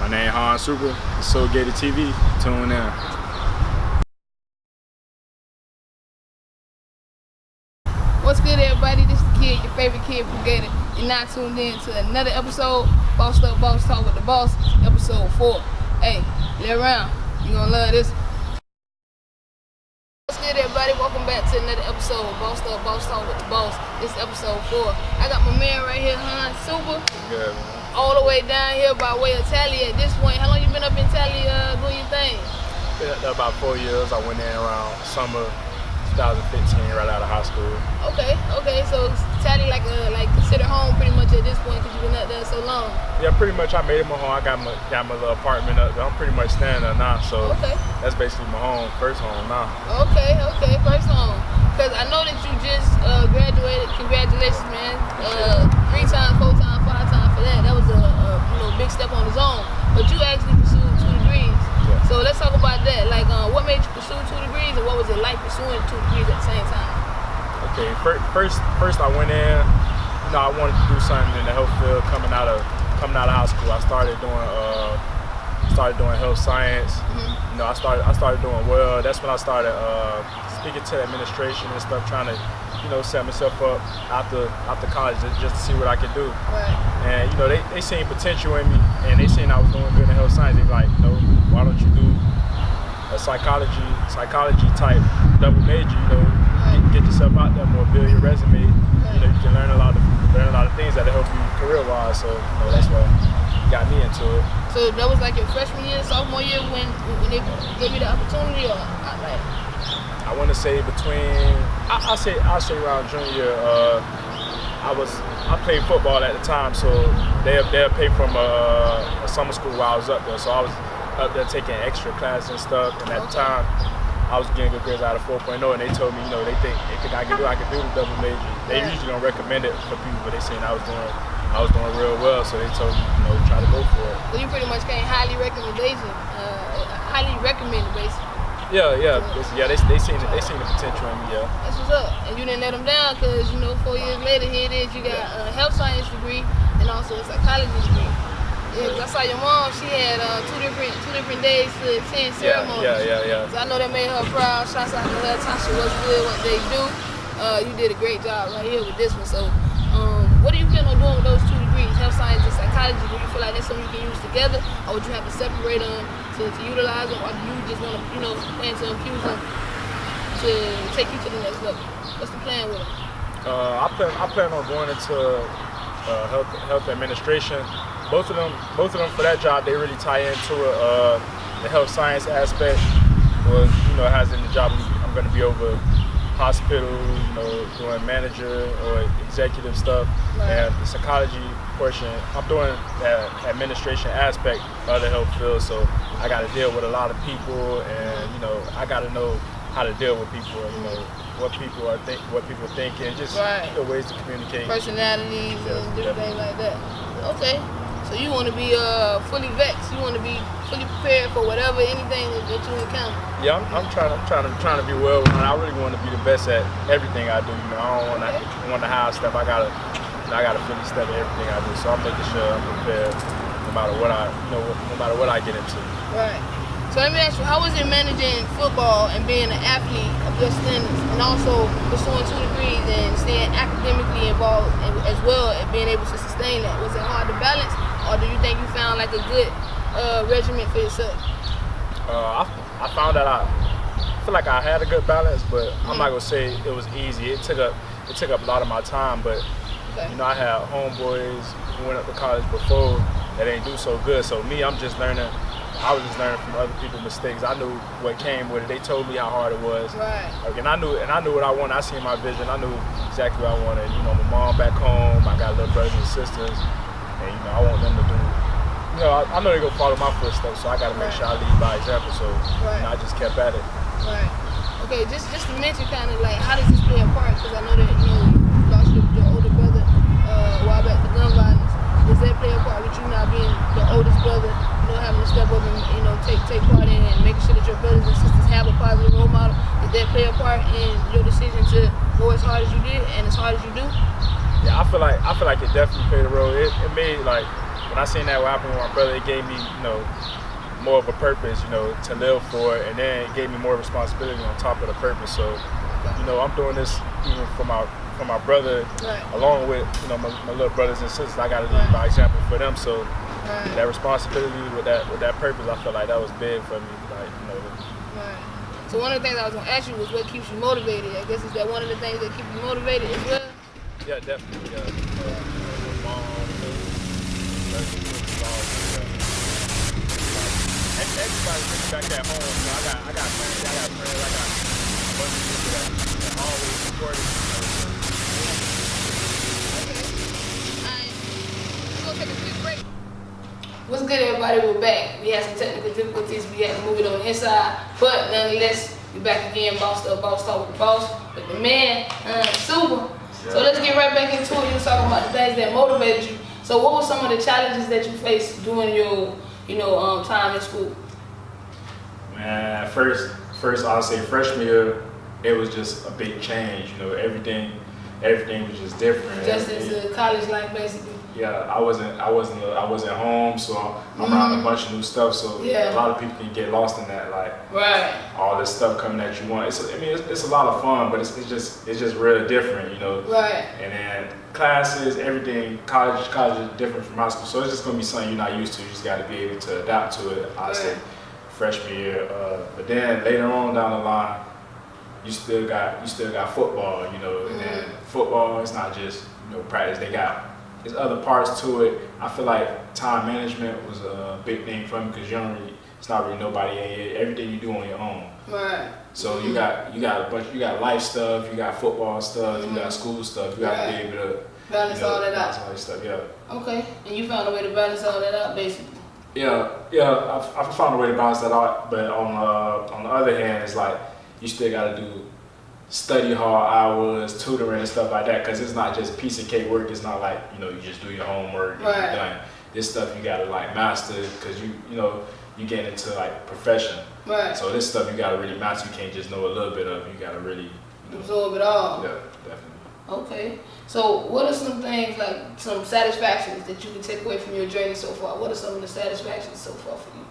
My name is Supre. So Gator TV. Tune in. What's good, everybody? This is the kid, your favorite kid, Pooh Gator. You're now tuned in to another episode, Bossed Up Boss Talk with the Boss, episode 4. Hey, lay around. You're gonna love this. What's good, everybody? Welcome back to another episode, Bossed Up Boss Talk with the Boss. This is episode 4. I got my man right here, Supre. Good, man. All the way down here by way of Tally at this point. How long you been up in Tally doing your thing? Been up there about 4 years. I went in around summer 2015, right out of high school. Okay. So Tally like considered home pretty much at this point because you've been up there so long. Yeah, pretty much. I made it my home. I got my little apartment up there. I'm pretty much staying there now. So that's basically my home, first home now. Okay, first home. Because I know that you just graduated. Congratulations, man. 3 times, 4 times, 5 times for that. That was a big step on its own. But you actually pursued 2 degrees. Yeah. So let's talk about that. Like, what made you pursue 2 degrees, and what was it like pursuing 2 degrees at the same time? Okay, first I went in. I wanted to do something in the health field coming out of high school. I started doing health science. Mm-hmm. I started doing well. That's when I started speaking to the administration and stuff, trying to set myself up after college just to see what I could do. Right. And they seen potential in me, and they seen I was doing good in health science. They like, why don't you do a psychology type double major? Get yourself out there more, build your resume. You can learn a lot of things that'll help you career-wise. So that's what got me into it. So that was like your freshman year, sophomore year when they gave you the opportunity, or like? I want to say I'll say around junior year. I played football at the time, so they'll pay from a summer school while I was up there. So I was up there taking extra classes and stuff, and at the time I was getting good grades out of 4.0, and they told me, they think I could do the double major. They usually don't recommend it for people, but they saying I was doing real well, so they told me, try to go for it. So you pretty much came highly recommended, basically. Yeah. They seen the potential in me. Yeah. That's what's up. And you didn't let them down because 4 years later, here it is. You got a health science degree and also a psychology degree. Yeah, I saw your mom. She had two different days to attend ceremonies. Yeah. So I know that made her proud. Shouts out to her. Tasha was good what they do. You did a great job right here with this one. So, what do you plan on doing with those 2 degrees, health science and psychology? Do you feel like that's something you can use together, or would you have to separate them to utilize them, or do you just want to, plan to infuse them to take you to the next level? What's the plan with them? I plan on going into health administration. Both of them for that job, they really tie into the health science aspect. Was it has in the job I'm going to be over hospital, doing manager or executive stuff, and the psychology portion, I'm doing that administration aspect of the health field. So I got to deal with a lot of people, and I got to know how to deal with people, what people are thinking, just the ways to communicate, personalities and different things like that. Okay. So you want to be fully vexed. You want to be fully prepared for anything that you encounter. Yeah, I'm trying to be well. I really want to be the best at everything I do. I don't want to high step. I gotta fully step at everything I do. So I'm making sure I'm prepared no matter what I get into. Right. So let me ask you, how was it managing football and being an athlete of your standards, and also pursuing 2 degrees and staying academically involved as well, and being able to sustain that? Was it hard to balance, or do you think you found like a good regimen for yourself? I found that I feel like I had a good balance, but I'm not gonna say it was easy. It took up a lot of my time, but I had homeboys who went up to college before that ain't do so good. So me, I was just learning from other people's mistakes. I knew what came with it. They told me how hard it was. Right. And I knew what I wanted. I seen my vision. I knew exactly what I wanted. My mom back home. I got little brothers and sisters, and I want them to do. I know they're gonna follow my footsteps, so I gotta make sure I lead by example. So I just kept at it. Right. Okay. Just to mention, kind of like, how does this play a part? Because I know that you lost your older brother a while back to gun violence. Does that play a part with you now being the oldest brother? Having to step up and take part in and making sure that your brothers and sisters have a positive role model. Did that play a part in your decision to go as hard as you did and as hard as you do? Yeah, I feel like it definitely played a role. It made, like, when I seen that what happened with my brother, it gave me, you know, more of a purpose, you know, to live for, and then it gave me more responsibility on top of the purpose. So, you know, I'm doing this even for my brother, along with, you know, my little brothers and sisters. I got to lead by example for them. So that responsibility with that purpose, I felt like that was big for me. Like, you know. So one of the things I was gonna ask you was what keeps you motivated. I guess is that one of the things that keep you motivated as well. Yeah, definitely. Yeah. Mom, everybody really back at home. You know, I got friends, I got a bunch of people that always supported me. Okay. Alright. We're gonna take a quick break. What's good, everybody? We're back. We had some technical difficulties. We had to move it on the inside, but nonetheless, we're back again. Boss talk with the boss, with the man, Supre. So let's get right back into it. You were talking about the things that motivated you. So what were some of the challenges that you faced during your, time in school? Man, first I'll say freshman year, it was just a big change. You know, everything was just different. Just into college life, basically. Yeah, I wasn't home, so I'm around a bunch of new stuff. So a lot of people can get lost in that, like all this stuff coming at you. It's a lot of fun, but it's just really different, you know. Right. And then classes, everything, college is different from high school, so it's just gonna be something you're not used to. You just got to be able to adapt to it. I say freshman year, but then later on down the line, you still got football, you know. And then football, it's not just practice. There's other parts to it. I feel like time management was a big thing for me because it's not really nobody in here. Everything you do on your own. Right. So you got life stuff, you got football stuff, you got school stuff. You got to be able to balance all that out. Balance all that stuff, yeah. Okay, and you found a way to balance all that out, basically. Yeah. I found a way to balance that out, but on the other hand, it's like you still got to do study hard hours, tutoring and stuff like that, because it's not just piece of cake work. It's not like you just do your homework and you're done. This stuff you gotta like master because you get into like profession. Right. So this stuff you gotta really master. You can't just know a little bit of it. You gotta really absorb it all. Yeah, definitely. Okay. So what are some things, like some satisfactions that you can take away from your journey so far? What are some of the satisfactions so far for you?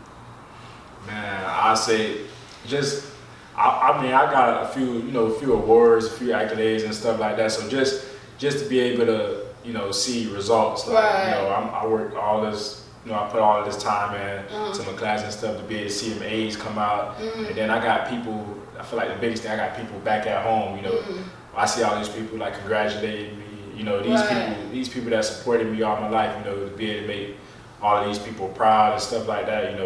Man, I say just. I got a few awards, a few accolades and stuff like that. So just to be able to, see results. Like, I worked all this, I put all of this time in to my class and stuff to be able to see them A's come out. And then I got people, I feel like the biggest thing, I got people back at home, I see all these people like congratulating me, these people that supported me all my life, to be able to make all of these people proud and stuff like that, it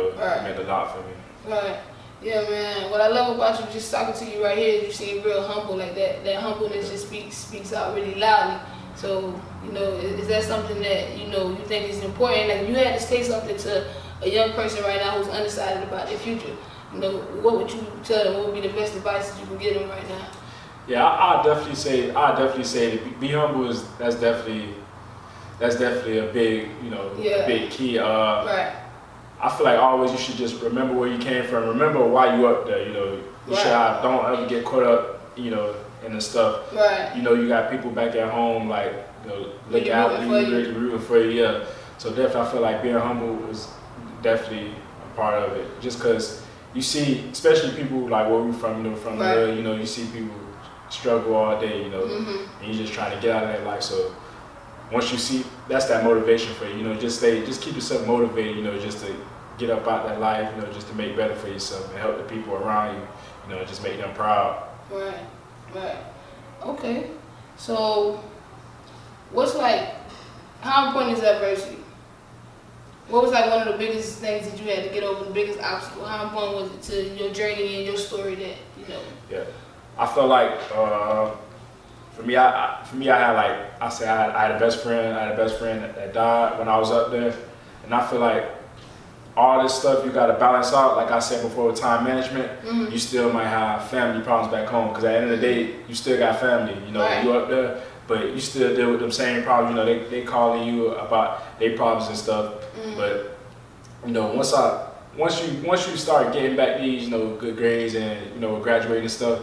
meant a lot for me. Right. Yeah, man. What I love about you, just talking to you right here, is you seem real humble like that. That humbleness just speaks out really loudly. So, is that something that, you think is important? Like, if you had to say something to a young person right now who's undecided about their future, what would you tell them? What would be the best advice that you can give them right now? Yeah, I'd definitely say to be humble that's definitely a big, a big key. Right. I feel like always you should just remember where you came from. Remember why you up there. You should don't ever get caught up, in the stuff. Right. You got people back at home like look out for you, really rooting for you. Yeah. So definitely, I feel like being humble is definitely a part of it. Just because you see, especially people like where we're from, from the hood, you see people struggle all day, and you're just trying to get out of that life. So once you see, that's that motivation for you. Just keep yourself motivated. Just to get up out that life, just to make better for yourself and help the people around you, just make them proud. Right. Okay. So, how important is adversity? What was one of the biggest things that you had to get over, the biggest obstacle? How important was it to your journey and your story that, Yeah. I felt like, for me, I had a best friend. I had a best friend that died when I was up there, and I feel like all this stuff you got to balance out. Like I said before, with time management, you still might have family problems back home. Because at the end of the day, you still got family. You up there, but you still deal with them same problems. They calling you about their problems and stuff. But once you start getting back these good grades and graduating and stuff,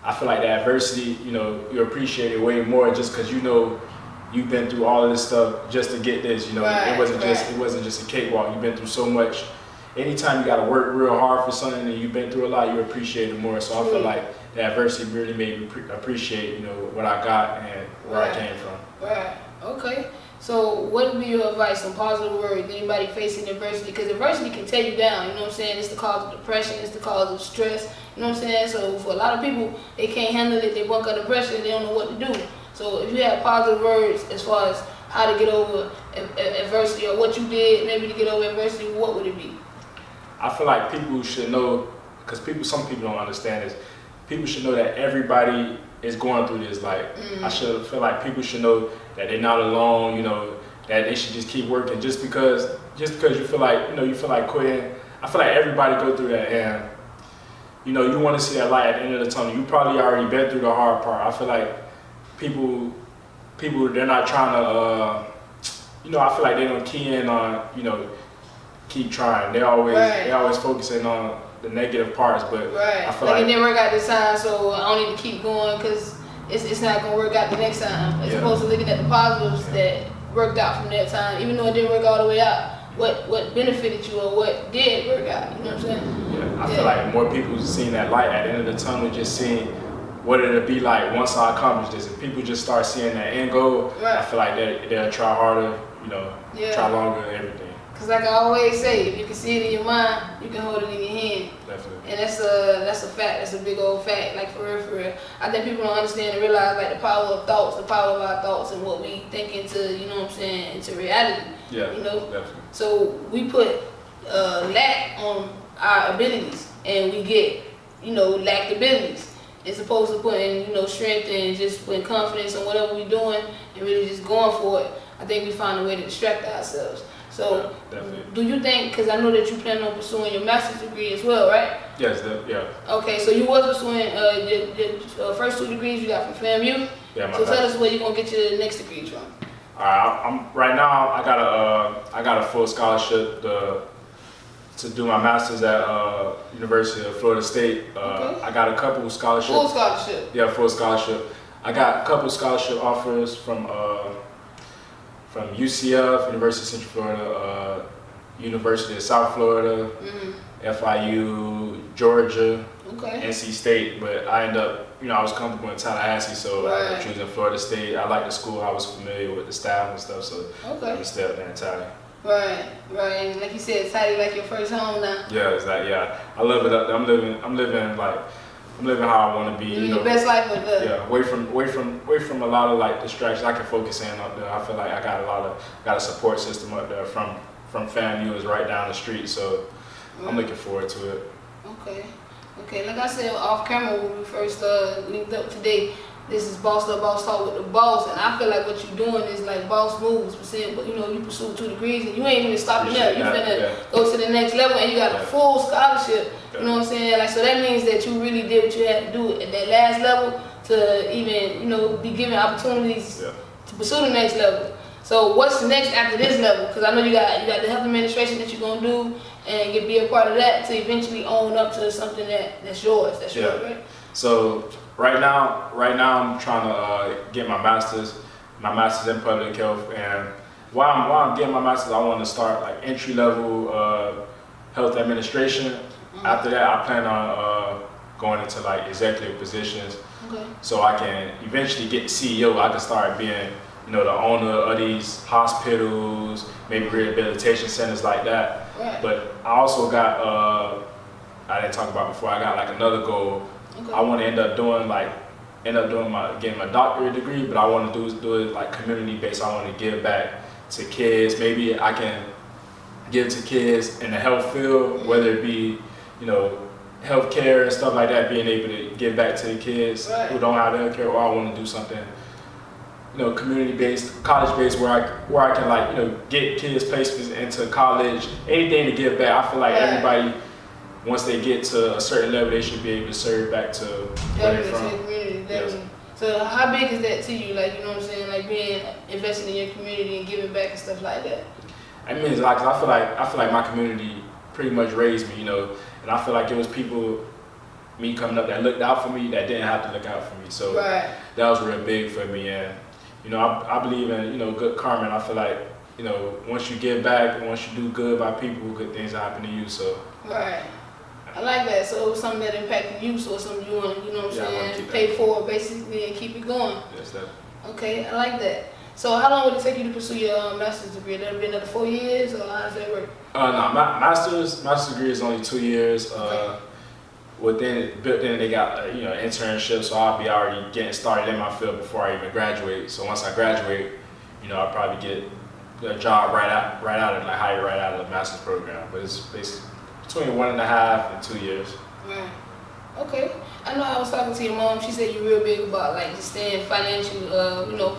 I feel like the adversity, you appreciate it way more just because you've been through all of this stuff just to get this. You know, it wasn't just a cakewalk. You've been through so much. Anytime you got to work real hard for something and you've been through a lot, you appreciate it more. So I feel like the adversity really made me appreciate, you know, what I got and where I came from. Right. Okay. So what would be your advice on positive words? Anybody facing adversity? Because adversity can tear you down, you know what I'm saying? It's the cause of depression, it's the cause of stress, you know what I'm saying? So for a lot of people, they can't handle it, they bunk under pressure, they don't know what to do. So if you have positive words as far as how to get over adversity or what you did maybe to get over adversity, what would it be? I feel like people should know, because some people don't understand this, people should know that everybody is going through this. Like, I feel like people should know that they're not alone, you know, that they should just keep working. Just because you feel like, you know, you feel like quitting, I feel like everybody go through that, and, you know, you want to see that light at the end of the tunnel. You probably already been through the hard part. I feel like people, they're not trying to, you know, I feel like they don't key in on, you know, keep trying. They always focusing on the negative parts, but I feel like it didn't work out this time, so I don't need to keep going because it's not gonna work out the next time. As opposed to looking at the positives that worked out from that time, even though it didn't work all the way out. What benefited you or what did work out? You know what I'm saying? Yeah, I feel like more people seeing that light at the end of the tunnel, just seeing what it'll be like once I accomplish this. If people just start seeing that end goal, I feel like they'll try harder, you know, try longer and everything. Because like I always say, if you can see it in your mind, you can hold it in your hand. Definitely. And that's a fact. That's a big old fact. Like for real. I think people don't understand and realize like the power of thoughts, the power of our thoughts, and what we think into, you know what I'm saying, into reality. Yeah. You know. Definitely. So we put lack on our abilities, and we get, you know, lacked abilities. As opposed to putting, you know, strength and just putting confidence on whatever we're doing and really just going for it. I think we find a way to distract ourselves. So, do you think, because I know that you plan on pursuing your master's degree as well, right? Yes, yeah. Okay, so you was pursuing your first 2 degrees you got from FAMU? Yeah, so tell us where you're going to get your next degrees from. Alright, right now I got a full scholarship to do my master's at University of Florida State. I got a couple scholarships. Full scholarship? Yeah, full scholarship. I got a couple scholarship offers from UCF, University of Central Florida, University of South Florida, FIU, Georgia, NC State, but I ended up, you know, I was comfortable in Tallahassee, so I ended up choosing Florida State. I liked the school, I was familiar with the staff and stuff, so I just stayed up there in Tally. Right, and like you said, Tally like your first home now. Yeah, exactly. Yeah, I love it up there. I'm living how I want to be. You know, your best life up there. Yeah, away from a lot of like distractions. I can focus in up there. I feel like I got a support system up there from FAMU is right down the street. So I'm looking forward to it. Okay. Like I said off camera when we first linked up today, this is Boss Up, Boss Talk with the boss, and I feel like what you're doing is like boss moves. But you know, you pursue 2 degrees and you ain't even stopping there. You finna go to the next level, and you got a full scholarship. You know what I'm saying? Like, so that means that you really did what you had to do at that last level to even, you know, be given opportunities to pursue the next level. So what's next after this level? Because I know you got the health administration that you're gonna do, and you be a part of that to eventually own up to something that's yours. That's yours, right? So right now I'm trying to get my master's in public health, and while I'm getting my master's, I want to start like entry level health administration. After that, I plan on going into like executive positions, so I can eventually get CEO. I can start being, you know, the owner of these hospitals, maybe rehabilitation centers like that. But I also got, I didn't talk about before, I got like another goal. I want to getting my doctorate degree, but I want to do it like community based. I want to give back to kids. Maybe I can give to kids in the health field, whether it be, you know, healthcare and stuff like that, being able to give back to the kids who don't have healthcare, or I want to do something, you know, community-based, college-based, where I can, like, you know, get kids placements into college, anything to give back. I feel like everybody, once they get to a certain level, they should be able to serve back to where they're from. Definitely. So how big is that to you? Like, you know what I'm saying, like being investing in your community and giving back and stuff like that? I mean, it's like, I feel like my community pretty much raised me, you know, and I feel like it was people, me coming up, that looked out for me, that didn't have to look out for me. So that was real big for me, and you know, I believe in, you know, good karma, and I feel like, you know, once you give back and once you do good by people, good things happen to you. So. Right. I like that. So it was something that impacted you, so it's something you want, you know what I'm saying, pay that. for basically and keep it going. Yes, that. Okay, I like that. So how long would it take you to pursue your master's degree? That'll be another 4 years, or how does that work? No, my master's degree is only 2 years. Okay. Then they got you know, internship, so I'll be already getting started in my field before I even graduate. So once I graduate, you know, I'll probably get a job right out of, like, hired right out of the master's program. But it's basically between 1.5 and 2 years. Right. Okay. I know I was talking to your mom. She said you're real big about, like, just staying financially, you know,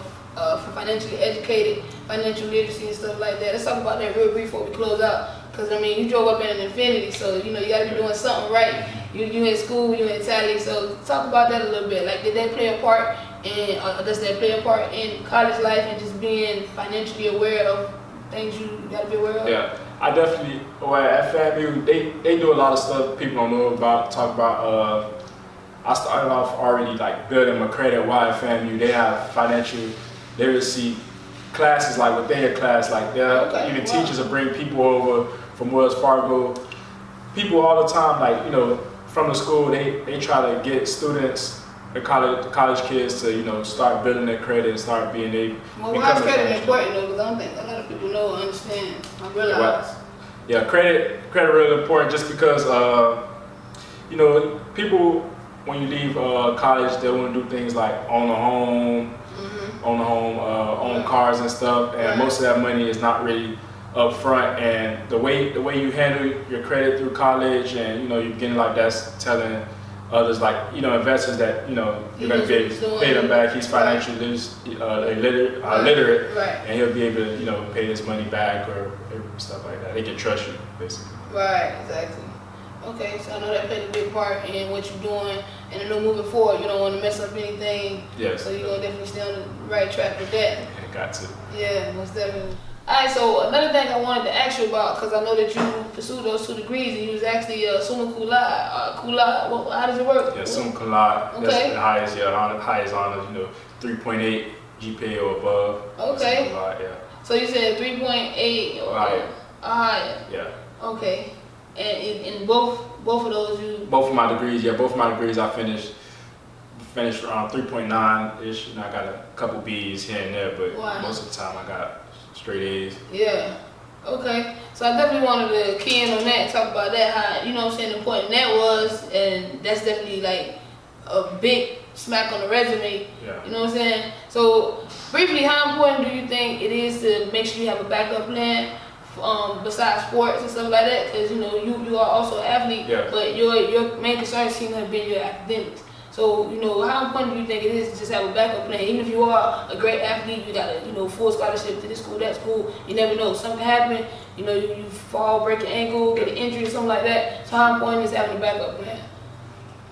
financially educated, financial literacy and stuff like that. Let's talk about that real brief before we close out. Because, I mean, you drove up in an Infinity, so, you know, you got to be doing something right. You in school, you in Italy, so talk about that a little bit. Like, did that play a part in, does that play a part in college life and just being financially aware of things you got to be aware of? Yeah, I definitely, well, at FAMU, they do a lot of stuff people don't know about, talk about. I started off already, like, building my credit while at FAMU. They have financial literacy classes, like within your class, like even teachers will bring people over from Wells Fargo. People all the time, like, you know, from the school, they try to get students, the college kids, to, you know, start building their credit and start being able. Well, why is credit important though? Because I don't think a lot of people know or understand. I realize. Yeah, credit really important, just because you know, people, when you leave college, they want to do things like own a home, own cars and stuff, and most of that money is not really up front. And the way you handle your credit through college, and, you know, you're getting, like, that's telling others, like, you know, investors that, you know, you're going to be able to pay them back. He's financially literate, and he'll be able to, you know, pay this money back or stuff like that. They can trust you, basically. Right, exactly. Okay, so I know that played a big part in what you're doing, and I know moving forward you don't want to mess up anything. Yes. So you're going to definitely stay on the right track with that. Yeah, got to. Yeah, most definitely. Alright, so another thing I wanted to ask you about, because I know that you pursued those 2 degrees and you was actually summa cum laude. How does it work? Yeah, summa cum laude. Okay. That's the highest honors, you know, 3.8 GPA or above. Okay. Summa cum laude, yeah. So you said 3.8 or higher? Yeah. Okay. And in both of those you... Both of my degrees I finished around 3.9-ish, and I got a couple B's here and there, but most of the time I got straight A's. Yeah. Okay. So I definitely wanted to key in on that and talk about that, how, you know what I'm saying, important that was, and that's definitely, like, a big smack on the resume. Yeah. You know what I'm saying? So briefly, how important do you think it is to make sure you have a backup plan besides sports and stuff like that? Because, you know, you are also an athlete, but your main concern seems to have been your academics. So, you know, how important do you think it is to just have a backup plan? Even if you are a great athlete, you got a, you know, full scholarship to this school, that school, you never know, something can happen, you know, you fall, break your ankle, get an injury or something like that. So how important is having a backup plan?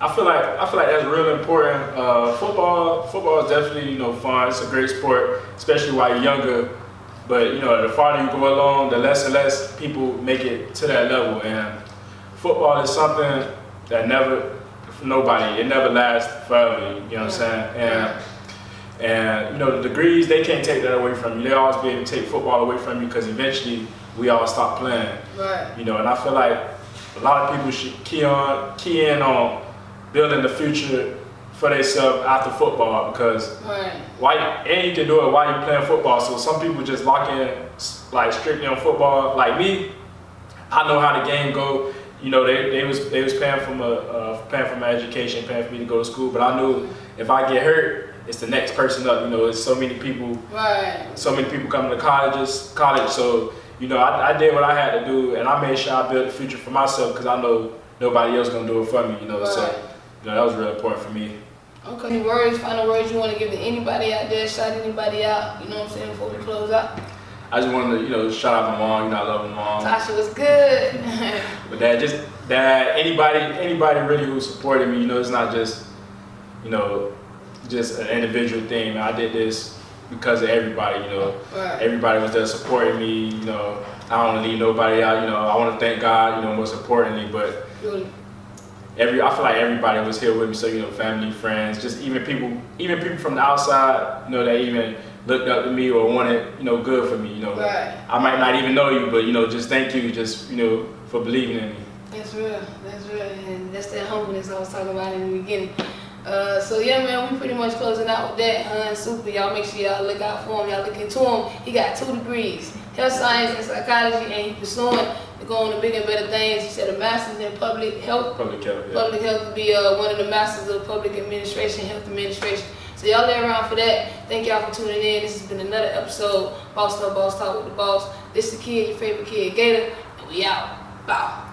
I feel like that's really important. Football is definitely, you know, fun. It's a great sport, especially while you're younger. But, you know, the farther you go along, the less and less people make it to that level. And football is something that it never lasts forever, you know what I'm saying? And you know, the degrees, they can't take that away from you. They always be able to take football away from you, because eventually we all stop playing. Right. You know, and I feel like a lot of people should key in on building the future for themselves after football, because and you can do it while you're playing football. So some people just lock in, like, strictly on football. Like me, I know how the game go. You know, they was paying for my education, paying for me to go to school. But I knew if I get hurt, it's the next person up. You know, it's so many people coming to college. So, you know, I did what I had to do, and I made sure I built a future for myself, because I know nobody else gonna do it for me. You know, so, you know, that was really important for me. Okay. Any final words you want to give to anybody out there? Shout anybody out? You know what I'm saying, before we close out. I just wanted to, you know, shout out my mom. You know, I love my mom. Tasha was good. But anybody really who supported me. You know, it's not just, you know, just an individual thing. Man, I did this because of everybody. You know, everybody was there supporting me. You know, I don't want to leave nobody out. You know, I want to thank God. You know, most importantly, but I feel like everybody was here with me. So, you know, family, friends, just even people from the outside. You know, that even looked up to me or wanted, good for me. Right. I might not even know you, but just thank you, just for believing in me. That's real. That's real, and that's that humbleness I was talking about in the beginning. So yeah, man, we pretty much closing out with that. Supre, y'all make sure y'all look out for him. Y'all look into him. He got 2 degrees, health science and psychology, and he's pursuing to go on to bigger and better things. He said a master's in public health. Public health, yeah. Public health to be one of the masters of public administration, health administration. So y'all lay around for that. Thank y'all for tuning in. This has been another episode, Boss Talk with the Boss. This is the kid, your favorite kid, Gator, and we out. Bow.